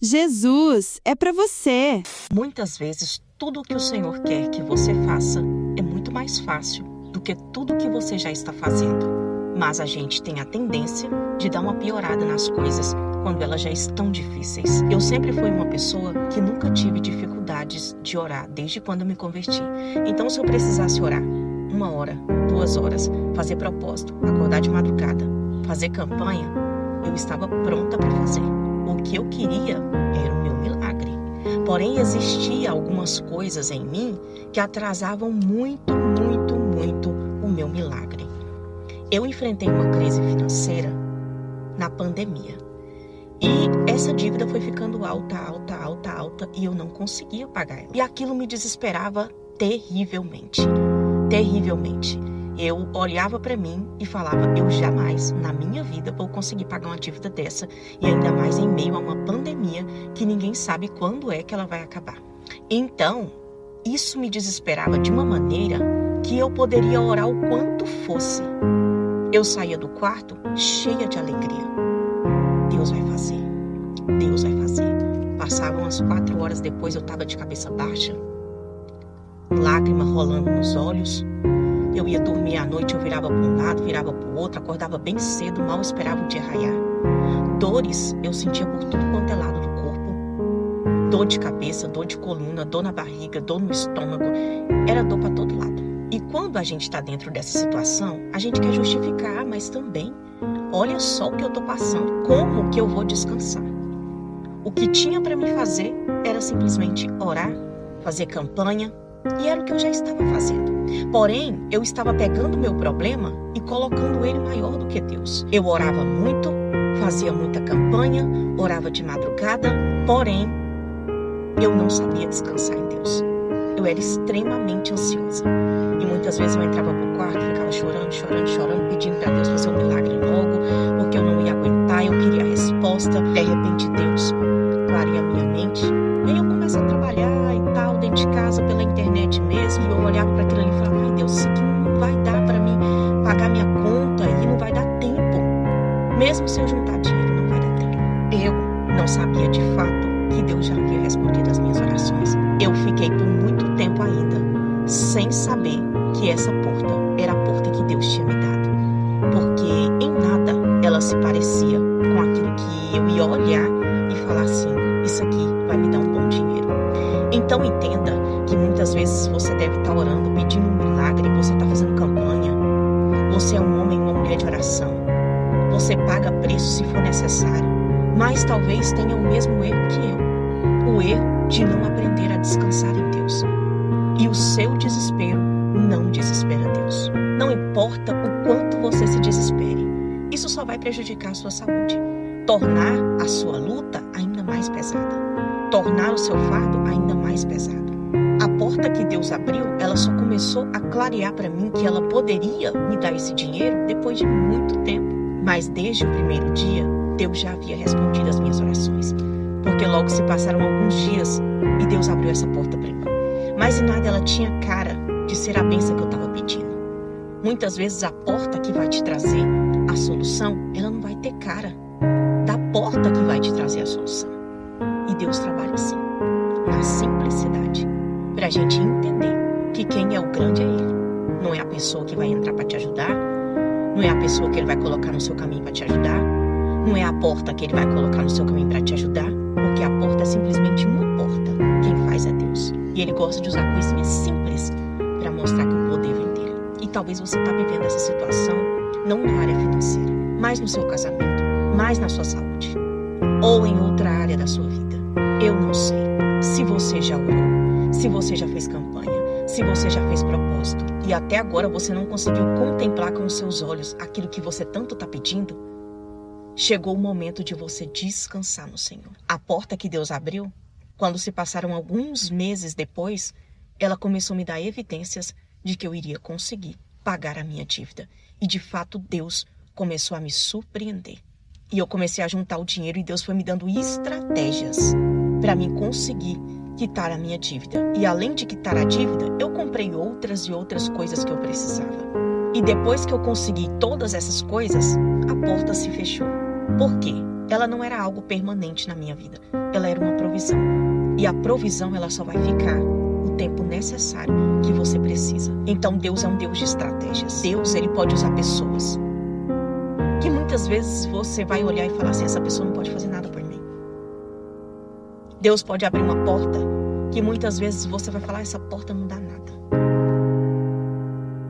Jesus é para você. Muitas vezes, tudo o que o Senhor quer que você faça é muito mais fácil do que tudo o que você já está fazendo. Mas a gente tem a tendência de dar uma piorada nas coisas quando elas já estão difíceis. Eu sempre fui uma pessoa que nunca tive dificuldades de orar, desde quando me converti. Então, se eu precisasse orar 1 hora, 2 horas, fazer propósito, acordar de madrugada, fazer campanha, eu estava pronta para fazer. O que eu queria era o meu milagre. Porém, existia algumas coisas em mim que atrasavam muito o meu milagre. Eu enfrentei uma crise financeira na pandemia. E essa dívida foi ficando alta, e eu não conseguia pagar ela. E aquilo me desesperava terrivelmente. Eu olhava para mim e falava, eu jamais na minha vida vou conseguir pagar uma dívida dessa, e ainda mais em meio a uma pandemia que ninguém sabe quando é que ela vai acabar. Então, isso me desesperava de uma maneira que eu poderia orar o quanto fosse. Eu saía do quarto cheia de alegria. Deus vai fazer. Passavam umas 4 horas depois, eu estava de cabeça baixa, lágrima rolando nos olhos. Eu ia dormir à noite, eu virava para um lado, virava para o outro, acordava bem cedo, mal esperava o dia raiar. Dores eu sentia por tudo quanto é lado do corpo. Dor de cabeça, dor de coluna, dor na barriga, dor no estômago. Era dor para todo lado. E quando a gente está dentro dessa situação, a gente quer justificar, mas também, olha só o que eu estou passando, como que eu vou descansar? O que tinha para me fazer era simplesmente orar, fazer campanha, e era o que eu já estava fazendo. Porém, eu estava pegando o meu problema e colocando ele maior do que Deus. Eu orava muito, fazia muita campanha, orava de madrugada, porém, eu não sabia descansar em Deus. Eu era extremamente ansiosa. E muitas vezes eu entrava pro quarto, ficava chorando, pedindo para Deus fazer um milagre logo, porque eu não ia aguentar, eu queria a resposta. De repente, Deus clareia a minha mente. E aí eu começo a trabalhar e tal, dentro de casa, pela internet mesmo. E eu olhava para aquilo ali e falava, ai Deus, isso aqui não vai dar para mim pagar minha conta e não vai dar tempo. Mesmo se eu juntar dinheiro, não vai dar tempo. Eu não sabia de fato que Deus já havia respondido as minhas orações. Eu fiquei por muito tempo ainda sem saber que essa porta era a porta que Deus tinha me dado. Porque em nada ela se parecia com aquilo que eu ia olhar e falar assim, isso aqui vai me dar um bom dinheiro. Então entenda que muitas vezes você deve estar orando, pedindo um milagre, você está fazendo campanha, você é um homem, uma mulher de oração, você paga preço se for necessário, mas talvez tenha o mesmo erro que eu, o erro de não aprender a descansar em Deus. E o seu desespero não desespera Deus. Não importa o quanto você se desespere, isso só vai prejudicar a sua saúde, tornar a sua luta ainda mais pesada, tornar o seu fardo ainda mais pesado. A porta que Deus abriu, ela só começou a clarear para mim que ela poderia me dar esse dinheiro depois de muito tempo. Mas desde o primeiro dia, Deus já havia respondido as minhas orações. Porque logo se passaram alguns dias e Deus abriu essa porta para mim. Mas em nada ela tinha cara de ser a bênção que eu estava pedindo. Muitas vezes a porta que vai te trazer a solução, ela não vai ter cara da porta que vai te trazer a solução. E Deus trabalha assim, na simplicidade, para a gente entender que quem é o grande é Ele. Não é a pessoa que vai entrar para te ajudar, não é a pessoa que Ele vai colocar no seu caminho para te ajudar, não é a porta que Ele vai colocar no seu caminho para te ajudar, porque a porta é simplesmente uma porta. Quem faz é Deus. E Ele gosta de usar coisinhas simples para mostrar que o poder vem dele. E talvez você está vivendo essa situação, não na área financeira, mas no seu casamento, mais na sua saúde, ou em outra área da sua vida. Eu não sei se você já orou, se você já fez campanha, se você já fez propósito, e até agora você não conseguiu contemplar com os seus olhos aquilo que você tanto está pedindo. Chegou o momento de você descansar no Senhor. A porta que Deus abriu, quando se passaram alguns meses depois, ela começou a me dar evidências de que eu iria conseguir pagar a minha dívida. E de fato Deus começou a me surpreender. E eu comecei a juntar o dinheiro e Deus foi me dando estratégias para mim conseguir quitar a minha dívida. E além de quitar a dívida, eu comprei outras e outras coisas que eu precisava. E depois que eu consegui todas essas coisas, a porta se fechou. Por quê? ela não era algo permanente na minha vida. Ela era uma provisão. E a provisão, ela só vai ficar o tempo necessário que você precisa. Então Deus é um Deus de estratégias. Deus, ele pode usar pessoas que muitas vezes você vai olhar e falar assim, essa pessoa não pode fazer nada por mim. Deus pode abrir uma porta que muitas vezes você vai falar, essa porta não dá nada.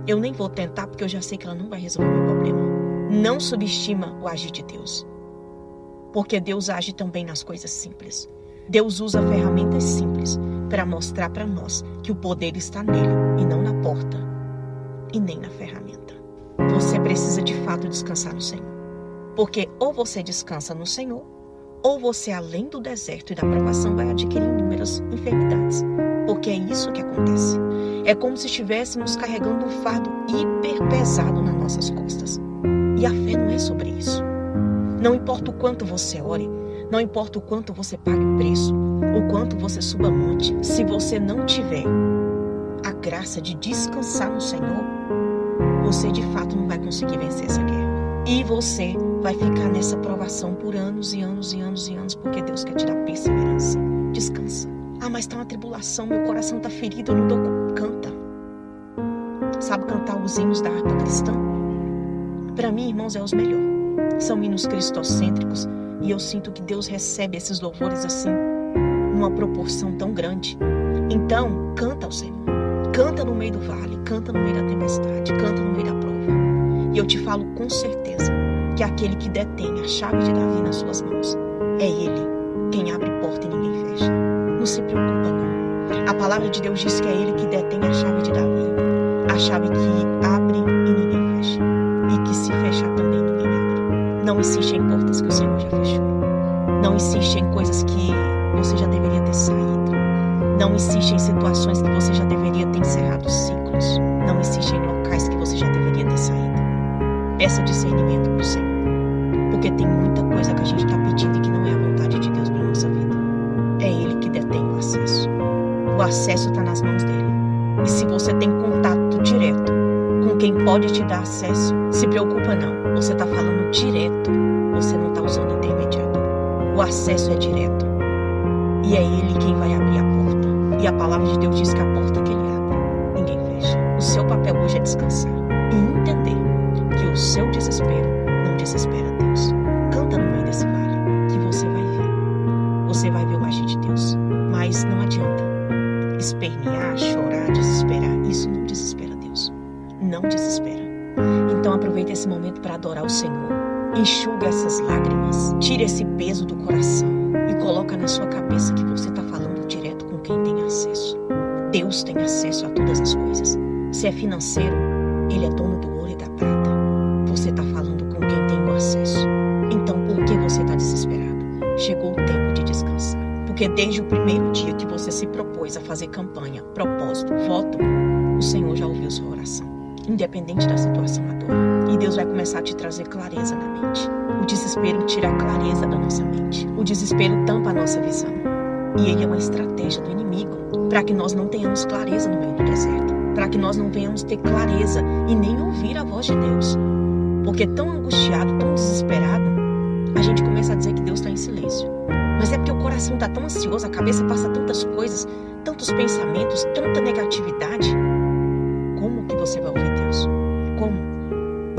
Eu nem vou tentar porque eu já sei que ela não vai resolver meu problema. Não subestima o agir de Deus. Porque Deus age também nas coisas simples. Deus usa ferramentas simples para mostrar para nós que o poder está nele e não na porta e nem na ferramenta. Você precisa de fato descansar no Senhor. Porque ou você descansa no Senhor, ou você, além do deserto e da provação, vai adquirir inúmeras enfermidades. Porque é isso que acontece. É como se estivéssemos carregando um fardo hiper pesado nas nossas costas. E a fé não é sobre isso. Não importa o quanto você ore, não importa o quanto você pague preço, o quanto você suba monte, se você não tiver a graça de descansar no Senhor, você de fato não vai conseguir vencer essa guerra. E você vai ficar nessa provação por anos e anos e anos e anos, porque Deus quer te dar perseverança. Descansa. Ah, mas está uma tribulação, meu coração está ferido, eu não dou conta. Canta. Sabe cantar os hinos da harpa cristã? Para mim, irmãos, é os melhores. São hinos cristocêntricos e eu sinto que Deus recebe esses louvores assim, numa proporção tão grande. Então, canta ao Senhor. Canta no meio do vale, canta no meio da tempestade, canta no meio da prova. E eu te falo com certeza que aquele que detém a chave de Davi nas suas mãos, é Ele quem abre porta e ninguém fecha. Não se preocupa não. A palavra de Deus diz que é Ele que detém a chave de Davi, a chave que abre e ninguém fecha, e que se fechar também ninguém abre. Não insiste em portas que o Senhor já fechou. Não insiste em coisas que você já deveria ter saído. Não insiste em situações que você já deveria ter encerrado ciclos. Não insiste em locais que você já deveria ter saído. Peça discernimento para o Senhor. Porque tem muita coisa que a gente está pedindo e que não é a vontade de Deus para a nossa vida. É Ele que detém o acesso. O acesso está nas mãos dele. E se você tem contato direto com quem pode te dar acesso, se preocupa não. Você está falando direto. Você não está usando intermediário. O acesso é direto. E é Ele quem vai abrir a porta. E a palavra de Deus diz que a porta que Ele abre, ninguém fecha. O seu papel hoje é descansar e entender que o seu desespero não desespera Deus. Canta no meio desse vale, que você vai ver. Você vai ver o agir de Deus. Mas não adianta espernear, chorar, desesperar. Isso não desespera Deus. Não desespera. Então aproveita esse momento para adorar o Senhor. Enxuga essas lágrimas. Tira esse peso do coração e coloca na sua cabeça que você está falando direto com quem tem acesso. Deus tem acesso a todas as coisas. Se é financeiro, Ele é dono do ouro e da prata. Você está falando com quem tem o acesso. Então por que você está desesperado? Chegou o tempo de descansar. Porque desde o primeiro dia que você se propôs a fazer campanha, propósito, voto, o Senhor já ouviu sua oração. Independente da situação atual. E Deus vai começar a te trazer clareza na mente. O desespero tira a clareza da nossa mente. O desespero tampa a nossa visão. E ele é uma estratégia do inimigo para que nós não tenhamos clareza no meio do deserto. Para que nós não venhamos ter clareza e nem ouvir a voz de Deus. Porque tão angustiado, tão desesperado, a gente começa a dizer que Deus está em silêncio. Mas é porque o coração está tão ansioso, a cabeça passa tantas coisas, tantos pensamentos, tanta negatividade. Como que você vai ouvir Deus? Como?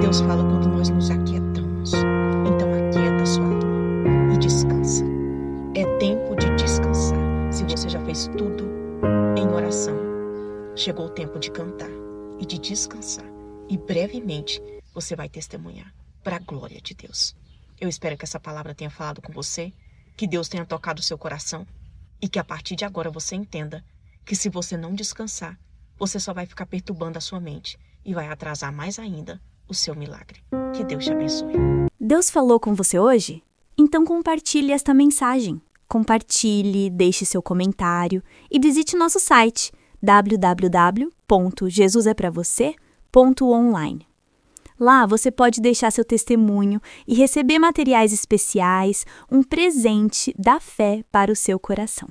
Deus fala quando nós nos aquietamos. Então aquieta a sua alma e descansa. É tempo de descansar. Se você já fez tudo em oração, chegou o tempo de cantar e de descansar. E brevemente você vai testemunhar para a glória de Deus. Eu espero que essa palavra tenha falado com você, que Deus tenha tocado o seu coração e que a partir de agora você entenda que se você não descansar, você só vai ficar perturbando a sua mente e vai atrasar mais ainda o seu milagre. Que Deus te abençoe. Deus falou com você hoje? Então compartilhe esta mensagem. Compartilhe, deixe seu comentário e visite nosso site www.jesusepravocê.online. Lá você pode deixar seu testemunho e receber materiais especiais, um presente da fé para o seu coração.